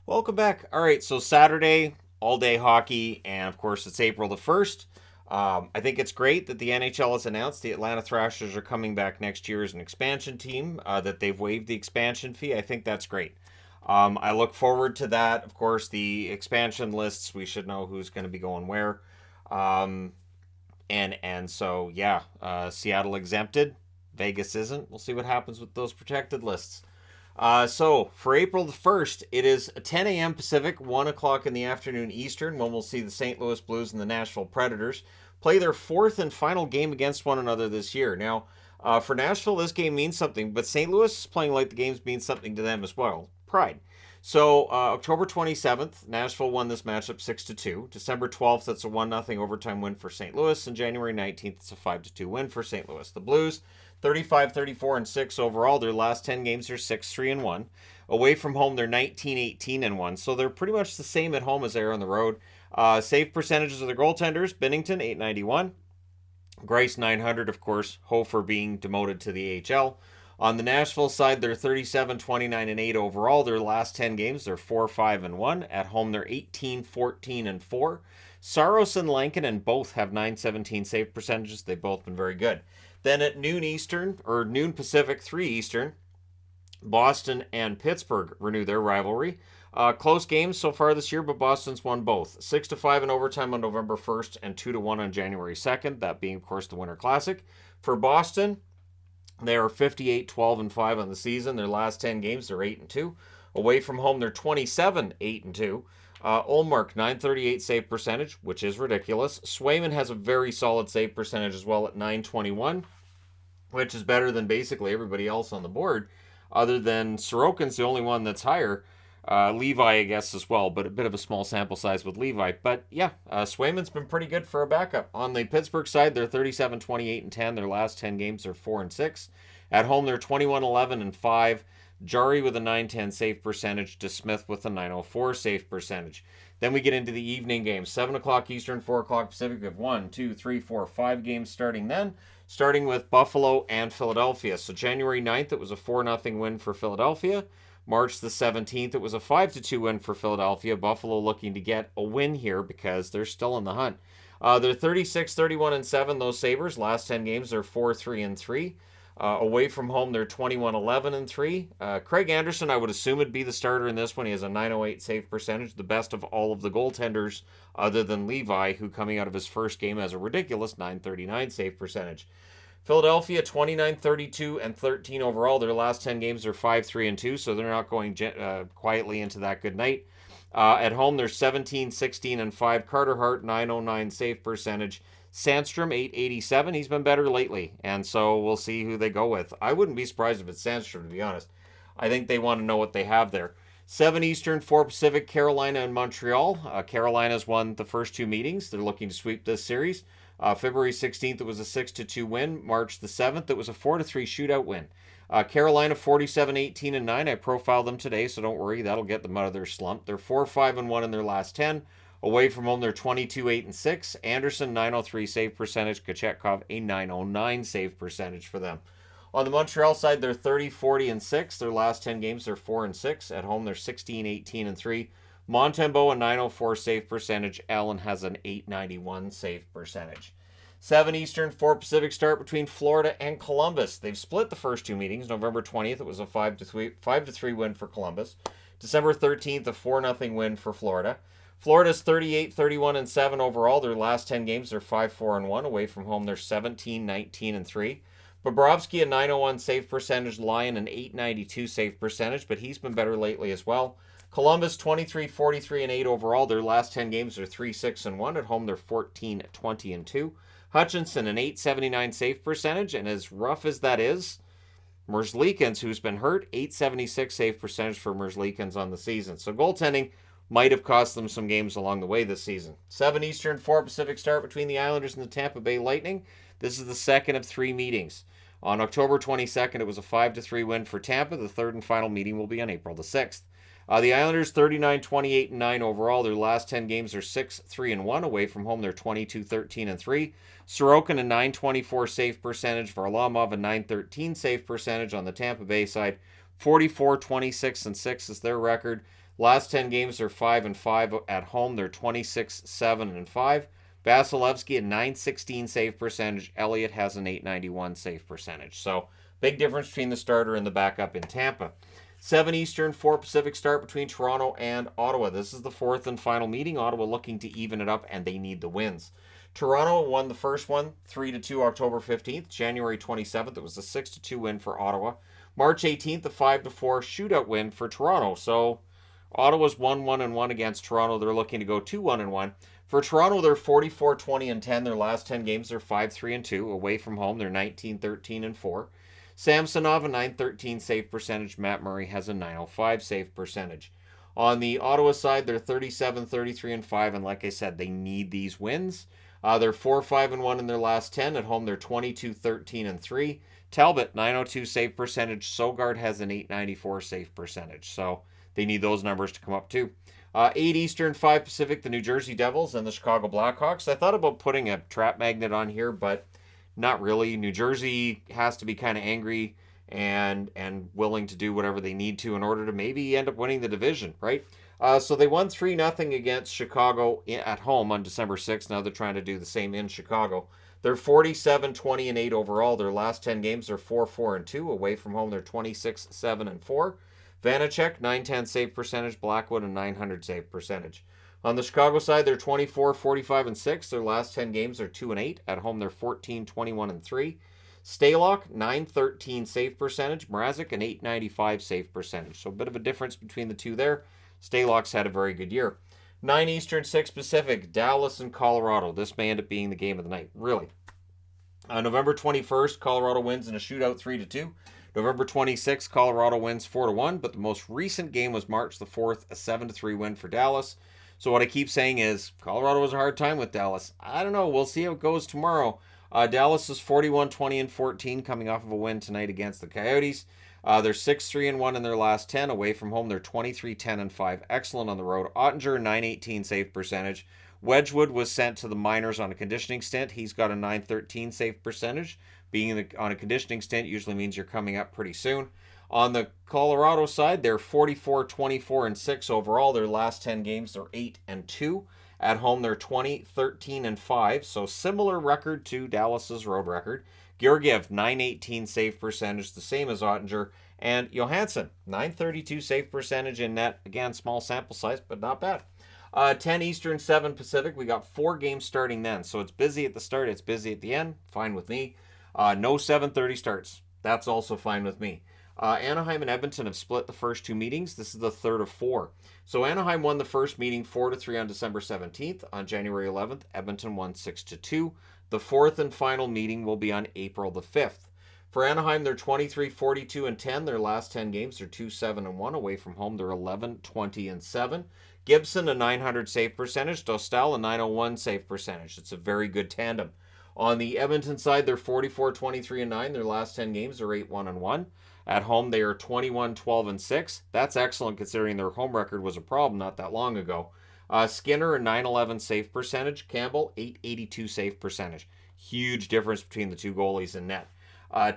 Welcome back. All right, so Saturday, all day hockey, and of course, it's April the 1st. I think it's great that the NHL has announced the Atlanta Thrashers are coming back next year as an expansion team, that they've waived the expansion fee. I think that's great. I look forward to that. Of course, the expansion lists, we should know who's going to be going where. Um, and so, Seattle exempted, Vegas isn't. We'll see what happens with those protected lists. So for April the 1st, it is 10 a.m. Pacific, 1 o'clock in the afternoon Eastern, when we'll see the St. Louis Blues and the Nashville Predators play their fourth and final game against one another this year. Now, for Nashville, this game means something, but St. Louis is playing like the games mean something to them as well. Pride. So October 27th, Nashville won this matchup 6-2. December 12th, that's a 1-0 overtime win for St. Louis, and January 19th, it's a 5-2 win for St. Louis. The Blues 35, 34, and 6 overall. Their last 10 games are 6, 3, and 1. Away from home, they're 19, 18, and 1. So they're pretty much the same at home as they are on the road. Save percentages of their goaltenders: Binnington, 891. Grice, 900, of course. Hofer being demoted to the AHL. On the Nashville side, they're 37, 29, and 8 overall. Their last 10 games, they're 4, 5, and 1. At home, they're 18, 14, and 4. Saros and Lankinen both have 917 save percentages. They've both been very good. Then at noon Eastern, or noon Pacific, 3 Eastern, Boston and Pittsburgh renew their rivalry. Close games so far this year, but Boston's won both. 6-5 in overtime on November 1st and 2-1 on January 2nd, that being, of course, the Winter Classic. For Boston, they are 58, 12, and 5 on the season. Their last 10 games, they're 8 and 2. Away from home, they're 27, 8 and 2. Olmark, 938 save percentage, which is ridiculous. Swayman has a very solid save percentage as well at 921, which is better than basically everybody else on the board, other than Sorokin's the only one that's higher. Levi, I guess, as well, but a bit of a small sample size with Levi. But yeah, Swayman's been pretty good for a backup. On the Pittsburgh side, they're 37, 28, and 10. Their last 10 games are 4 and 6. At home, they're 21, 11, and 5. Jari with a 910 save percentage, DeSmith with a 904 save percentage. Then we get into the evening games. 7 o'clock Eastern, 4 o'clock Pacific. We have 1, 2, 3, 4, 5 games starting then, starting with Buffalo and Philadelphia. So January 9th, it was a 4-0 win for Philadelphia. March the 17th, it was a 5-2 win for Philadelphia. Buffalo looking to get a win here because they're still in the hunt. They're 36, 31, and 7, those Sabres. Last 10 games, they're 4, 3, and 3. Away from home, they're 21, 11, and 3. Craig Anderson, I would assume, would be the starter in this one. He has a 908 save percentage, the best of all of the goaltenders other than Levi, who coming out of his first game has a ridiculous 939 save percentage. Philadelphia 29, 32, and 13 overall. Their last 10 games are 5, 3, and 2, so they're not going quietly into that good night. At home, they're 17, 16, and 5. Carter Hart, 909 save percentage. Sandstrom, 887. He's been better lately, and so we'll see who they go with. I wouldn't be surprised if it's Sandstrom, to be honest. I think they want to know what they have there. 7 Eastern, 4 Pacific, Carolina and Montreal. Carolina's won the first 2 meetings. They're looking to sweep this series. February 16th, it was a 6-2 win. March the 7th, it was a 4-3 shootout win. Carolina 47, 18, and 9. I profiled them today, so don't worry. That'll get them out of their slump. They're 4, 5, and 1 in their last 10. Away from home, they're 22, 8, and 6. Anderson, 903 save percentage. Kochetkov, a 909 save percentage for them. On the Montreal side, they're 30, 40, and 6. Their last 10 games, they're 4 and 6. At home, they're 16, 18, and 3. Montembeault, a 904 save percentage. Allen has an 891 save percentage. 7 Eastern, 4 Pacific start between Florida and Columbus. They've split the first 2 meetings. November 20th, it was a 5-3 win for Columbus. December 13th, a 4-0 win for Florida. Florida's 38, 31, and 7 overall. Their last 10 games, they're 5, 4, and 1. Away from home, they're 17, 19, and 3. Bobrovsky, a 901 save percentage. Lyon, an 892 save percentage, but he's been better lately as well. Columbus, 23, 43, and 8 overall. Their last 10 games are 3, 6, and 1. At home, they're 14, 20, and 2. Hutchinson, an 879 save percentage, and as rough as that is, Merzlikins, who's been hurt, 876 save percentage for Merzlikins on the season. So goaltending might have cost them some games along the way this season. 7 Eastern, 4 Pacific start between the Islanders and the Tampa Bay Lightning. This is the second of 3 meetings. On October 22nd, it was a 5-3 win for Tampa. The third and final meeting will be on April the 6th. The Islanders 39, 28, and 9 overall. Their last 10 games are 6, 3, and 1. Away from home, they're 22, 13, and 3. Sorokin, a 924 save percentage. Varlamov, a 913 save percentage on the Tampa Bay side. 44, 26, and 6 is their record. Last 10 games, they're 5-5 at home. They're 26, 7, and 5. Vasilevsky at 916 save percentage. Elliott has an 891 save percentage. So big difference between the starter and the backup in Tampa. 7 Eastern, 4 Pacific start between Toronto and Ottawa. This is the fourth and final meeting. Ottawa looking to even it up, and they need the wins. Toronto won the first one 3-2 October 15th. January 27th, it was a 6-2 win for Ottawa. March 18th, a 5-4 shootout win for Toronto. So Ottawa's 1-1-1 against Toronto. They're looking to go 2-1-1. For Toronto, they're 44, 20, and 10. Their last 10 games, they're 5-3-2. Away from home, they're 19, 13, and 4. Samsonov, a 913 save percentage. Matt Murray has a 905 save percentage. On the Ottawa side, they're 37, 33, and 5. And like I said, they need these wins. They're 4-5-1 in their last 10. At home, they're 22, 13, and 3. Talbot, 902 save percentage. Sogard has an 894 save percentage. So they need those numbers to come up too. 8 Eastern, 5 Pacific, the New Jersey Devils and the Chicago Blackhawks. I thought about putting a trap magnet on here, but not really. New Jersey has to be kind of angry and willing to do whatever they need to in order to maybe end up winning the division, right? So they won 3-0 against Chicago at home on December 6th. Now they're trying to do the same in Chicago. They're 47, 20, and 8 overall. Their last 10 games are 4-4-2. Away from home, they're 26, 7, and 4. Vanacek, 910 save percentage. Blackwood, a 900 save percentage. On the Chicago side, they're 24, 45, and 6. Their last 10 games are 2-8. At home, they're 14, 21, and 3. Stalock, 913 save percentage. Mrazek, an 895 save percentage. So a bit of a difference between the two there. Stalock's had a very good year. 9 Eastern, 6 Pacific, Dallas and Colorado. This may end up being the game of the night, really. November 21st, Colorado wins in a shootout 3-2. November 26th, Colorado wins 4-1, but the most recent game was March the 4th, a 7-3 win for Dallas. So what I keep saying is Colorado has a hard time with Dallas. I don't know. We'll see how it goes tomorrow. Dallas is 41, 20, and 14 coming off of a win tonight against the Coyotes. They're 6-3-1 in their last 10. Away from home, they're 23, 10, and 5. Excellent on the road. Ottinger, 918 save percentage. Wedgwood was sent to the minors on a conditioning stint. He's got a 913 save percentage. Being on a conditioning stint usually means you're coming up pretty soon. On the Colorado side, they're 44, 24, and 6 overall. Their last 10 games, they're 8-2. At home, they're 20, 13, and 5. So similar record to Dallas's road record. Georgiev, 918 save percentage, the same as Ottinger. And Johansson, 932 save percentage in net. Again, small sample size, but not bad. 10 Eastern, 7 Pacific. We got 4 games starting then. So it's busy at the start. It's busy at the end. Fine with me. No 7:30 starts. That's also fine with me. Anaheim and Edmonton have split the first 2 meetings. This is the third of 4. So Anaheim won the first meeting 4-3 on December 17th. On January 11th, Edmonton won 6-2. The fourth and final meeting will be on April the 5th. For Anaheim, they're 23, 42, and 10. Their last 10 games are 2-7-1. Away from home, they're 11, 20, and 7. Gibson, a 900 save percentage. Dostal, a 901 save percentage. It's a very good tandem. On the Edmonton side, they're 44, 23, and 9. Their last 10 games are 8-1-1. At home, they are 21, 12, and 6. That's excellent considering their home record was a problem not that long ago. Skinner, a 911 save percentage. Campbell, 882 save percentage. Huge difference between the two goalies in net.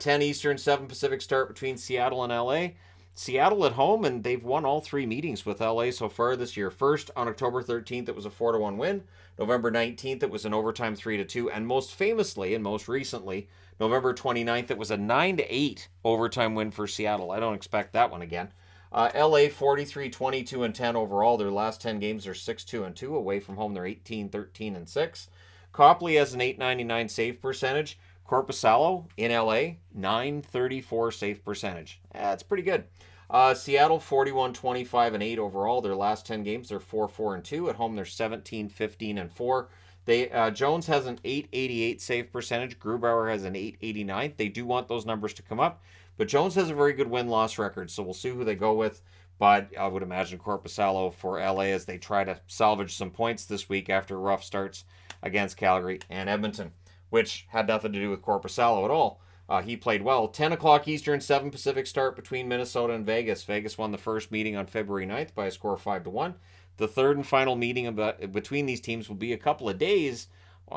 10 Eastern, 7 Pacific start between Seattle and LA. Seattle at home, and they've won all 3 meetings with LA so far this year. First, on October 13th, it was a 4-1 win. November 19th, it was an overtime 3-2. And most famously, and most recently, November 29th, it was a 9-8 overtime win for Seattle. I don't expect that one again. LA 43, 22, and 10 overall. Their last 10 games are 6-2-2. Away from home, they're 18, 13, and 6. Copley has an 899 save percentage. Korpisalo in LA, 934 save percentage. That's pretty good. Seattle 41, 25, and 8 overall. Their last 10 games, they're 4-4-2. At home, they're 17, 15, and 4. Jones has an 888 save percentage. Grubauer has an 889. They do want those numbers to come up. But Jones has a very good win-loss record, so we'll see who they go with. But I would imagine Korpisalo for LA as they try to salvage some points this week after rough starts against Calgary and Edmonton, which had nothing to do with Korpisalo at all. He played well. 10 o'clock Eastern, 7 Pacific start between Minnesota and Vegas. Vegas won the first meeting on February 9th by a score of 5-1. The third and final meeting between these teams will be a couple of days,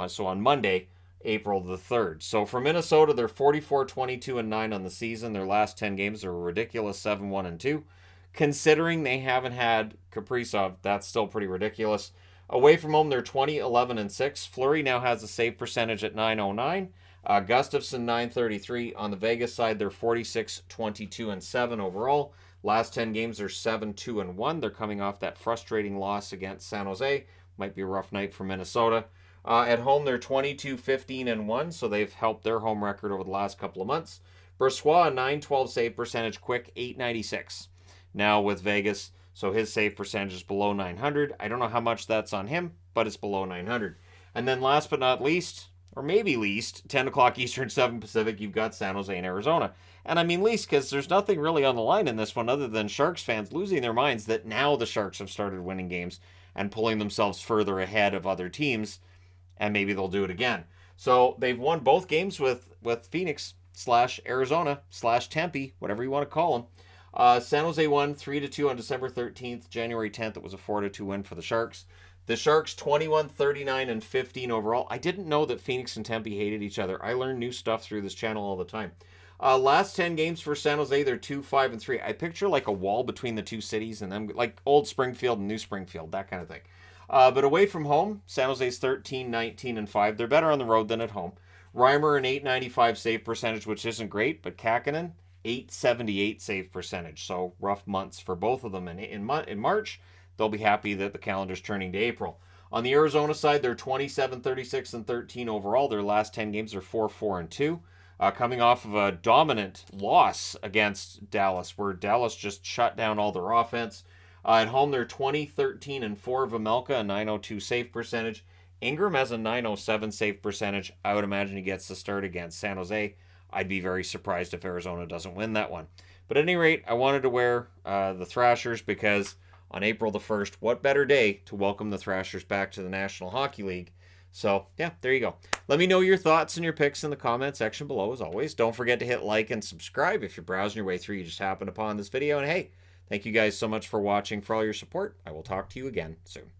so on Monday, April the 3rd. So for Minnesota, they're 44-22-9 on the season. Their last 10 games are a ridiculous 7-1-2. Considering they haven't had Kaprizov, that's still pretty ridiculous. Away from home, they're 20-11-6. Fleury now has a save percentage at 909. Gustafsson 933. On the Vegas side, they're 46-22-7 overall. Last 10 games are 7-2-1. They're coming off that frustrating loss against San Jose. Might be a rough night for Minnesota. At home, they're 22-15-1, so they've helped their home record over the last couple of months. Brossoit, a 912 save percentage, quick 896. Now with Vegas, so his save percentage is below 900. I don't know how much that's on him, but it's below 900. And then last but not least, or maybe least, 10 o'clock Eastern, 7 Pacific, you've got San Jose and Arizona. And I mean least because there's nothing really on the line in this one other than Sharks fans losing their minds that now the Sharks have started winning games and pulling themselves further ahead of other teams, and maybe they'll do it again. So they've won both games with Phoenix / Arizona / Tempe, whatever you want to call them. San Jose won 3-2 on December 13th. January 10th, it was a 4-2 win for the Sharks. The Sharks 21-39-15 overall. I didn't know that Phoenix and Tempe hated each other. I learn new stuff through this channel all the time. Last 10 games for San Jose, they're 2-5-3. I picture like a wall between the two cities and them, like old Springfield and new Springfield, that kind of thing. But away from home, San Jose's 13-19-5. They're better on the road than at home. Reimer, an 895 save percentage, which isn't great, but Kakkonen, 878 save percentage. So rough months for both of them. And in March, they'll be happy that the calendar's turning to April. On the Arizona side, they're 27-36-13 overall. Their last 10 games are 4-4-2. Coming off of a dominant loss against Dallas, where Dallas just shut down all their offense. At home, they're 20-13-4. Vejmelka, a 902 save percentage. Ingram has a 907 save percentage. I would imagine he gets the start against San Jose. I'd be very surprised if Arizona doesn't win that one. But at any rate, I wanted to wear the Thrashers because on April the 1st, what better day to welcome the Thrashers back to the National Hockey League. So, yeah, there you go. Let me know your thoughts and your picks in the comment section below, as always. Don't forget to hit like and subscribe if you're browsing your way through. You just happened upon this video. And hey, thank you guys so much for watching, for all your support. I will talk to you again soon.